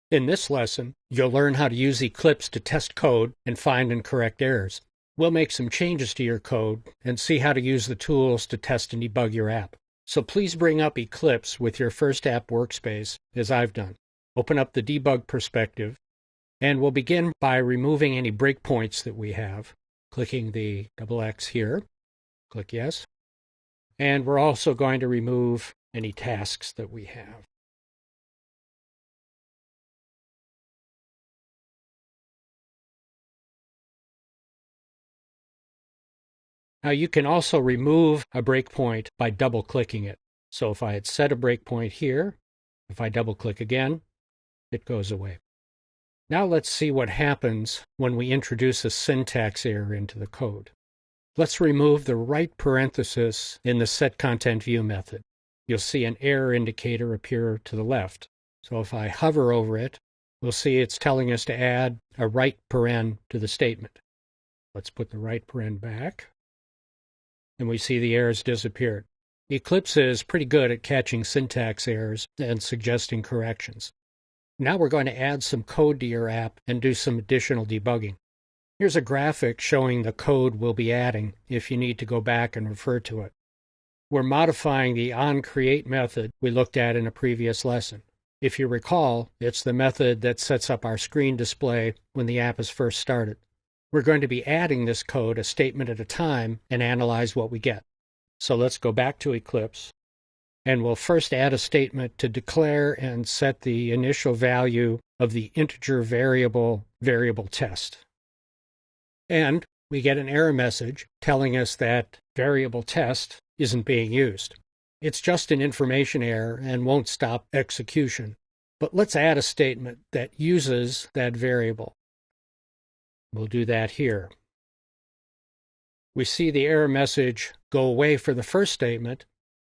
In this lesson, you'll learn how to use Eclipse to test code and find and correct errors. We'll make some changes to your code and see how to use the tools to test and debug your app. So please bring up Eclipse with your first app workspace, as I've done. Open up the debug perspective, and we'll begin by removing any breakpoints that we have. Clicking the X here, click Yes. And we're also going to remove any tasks that we have. Now you can also remove a breakpoint by double-clicking it. So if I had set a breakpoint here, if I double-click again, it goes away. Now let's see what happens when we introduce a syntax error into the code. Let's remove the right parenthesis in the setContentView method. You'll see an error indicator appear to the left. So if I hover over it, we'll see it's telling us to add a right paren to the statement. Let's put the right paren back, and we see the errors disappeared. Eclipse is pretty good at catching syntax errors and suggesting corrections. Now we're going to add some code to your app and do some additional debugging. Here's a graphic showing the code we'll be adding if you need to go back and refer to it. We're modifying the onCreate method we looked at in a previous lesson. If you recall, it's the method that sets up our screen display when the app is first started. We're going to be adding this code a statement at a time and analyze what we get. So let's go back to Eclipse, and we'll first add a statement to declare and set the initial value of the integer variable test. And we get an error message telling us that variable test isn't being used. It's just an information error and won't stop execution. But let's add a statement that uses that variable. We'll do that here. We see the error message go away for the first statement,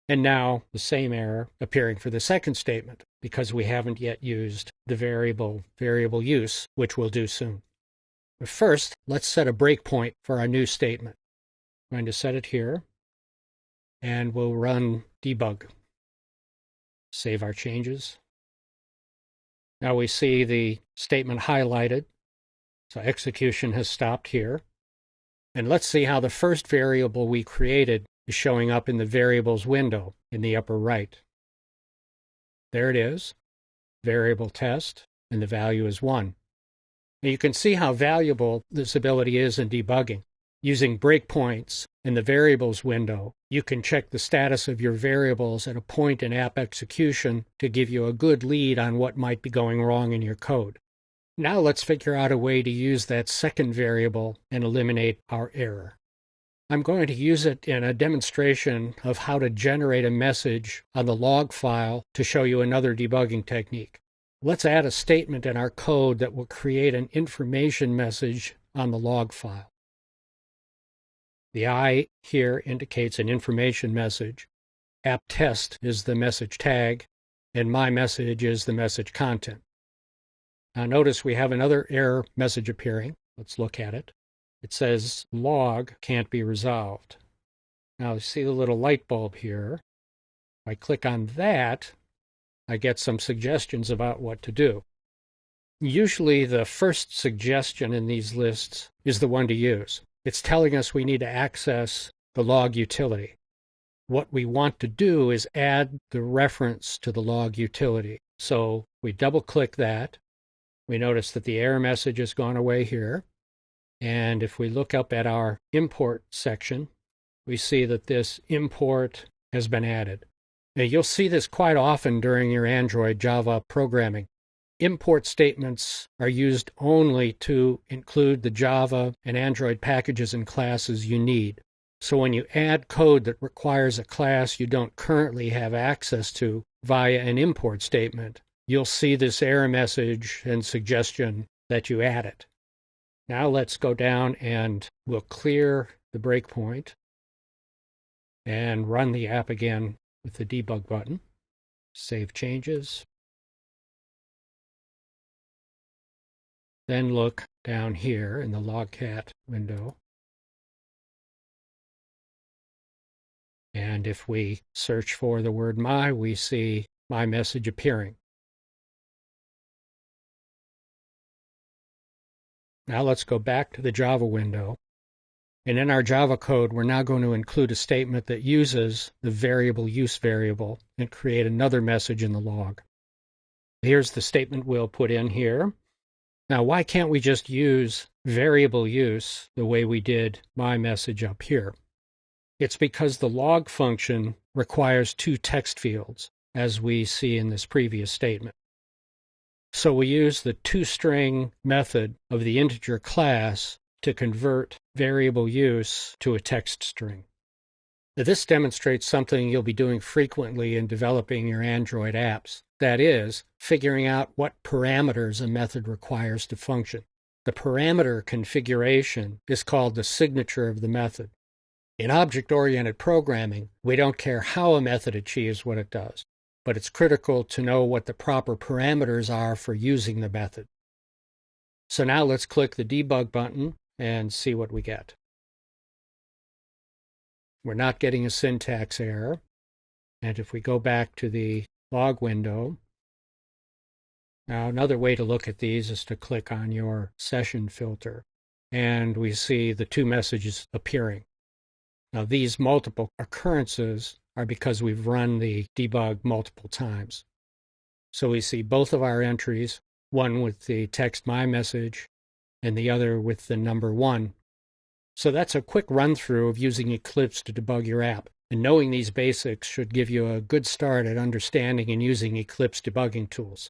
and now the same error appearing for the second statement because we haven't yet used the variable use, which we'll do soon. But first, let's set a breakpoint for our new statement. I'm going to set it here, and we'll run debug. Save our changes. Now we see the statement highlighted, so execution has stopped here. And let's see how the first variable we created is showing up in the variables window in the upper right. There it is, variable test, and the value is 1. Now you can see how valuable this ability is in debugging. Using breakpoints in the variables window, you can check the status of your variables at a point in app execution to give you a good lead on what might be going wrong in your code. Now let's figure out a way to use that second variable and eliminate our error. I'm going to use it in a demonstration of how to generate a message on the log file to show you another debugging technique. Let's add a statement in our code that will create an information message on the log file. The I here indicates an information message. App test is the message tag, and my message is the message content. Now notice we have another error message appearing. Let's look at it. It says log can't be resolved. Now you see the little light bulb here. If I click on that, I get some suggestions about what to do. Usually the first suggestion in these lists is the one to use. It's telling us we need to access the log utility. What we want to do is add the reference to the log utility. So we double-click that. We notice that the error message has gone away here. And if we look up at our import section, we see that this import has been added. Now, you'll see this quite often during your Android Java programming. Import statements are used only to include the Java and Android packages and classes you need. So when you add code that requires a class you don't currently have access to via an import statement, you'll see this error message and suggestion that you add it. Now let's go down and we'll clear the breakpoint and run the app again with the debug button. Save changes. Then look down here in the logcat window. And if we search for the word my, we see my message appearing. Now let's go back to the Java window. And in our Java code, we're now going to include a statement that uses the variable use variable and create another message in the log. Here's the statement we'll put in here. Now, why can't we just use variable use the way we did my message up here? It's because the log function requires two text fields, as we see in this previous statement. So we use the toString method of the integer class to convert variable use to a text string. Now, this demonstrates something you'll be doing frequently in developing your Android apps. That is, figuring out what parameters a method requires to function. The parameter configuration is called the signature of the method. In object-oriented programming, we don't care how a method achieves what it does, but it's critical to know what the proper parameters are for using the method. So now let's click the debug button and see what we get. We're not getting a syntax error. And if we go back to the log window, now another way to look at these is to click on your session filter, and we see the two messages appearing. Now these multiple occurrences are because we've run the debug multiple times. So we see both of our entries, one with the text my message and the other with the number 1. So that's a quick run-through of using Eclipse to debug your app. And knowing these basics should give you a good start at understanding and using Eclipse debugging tools.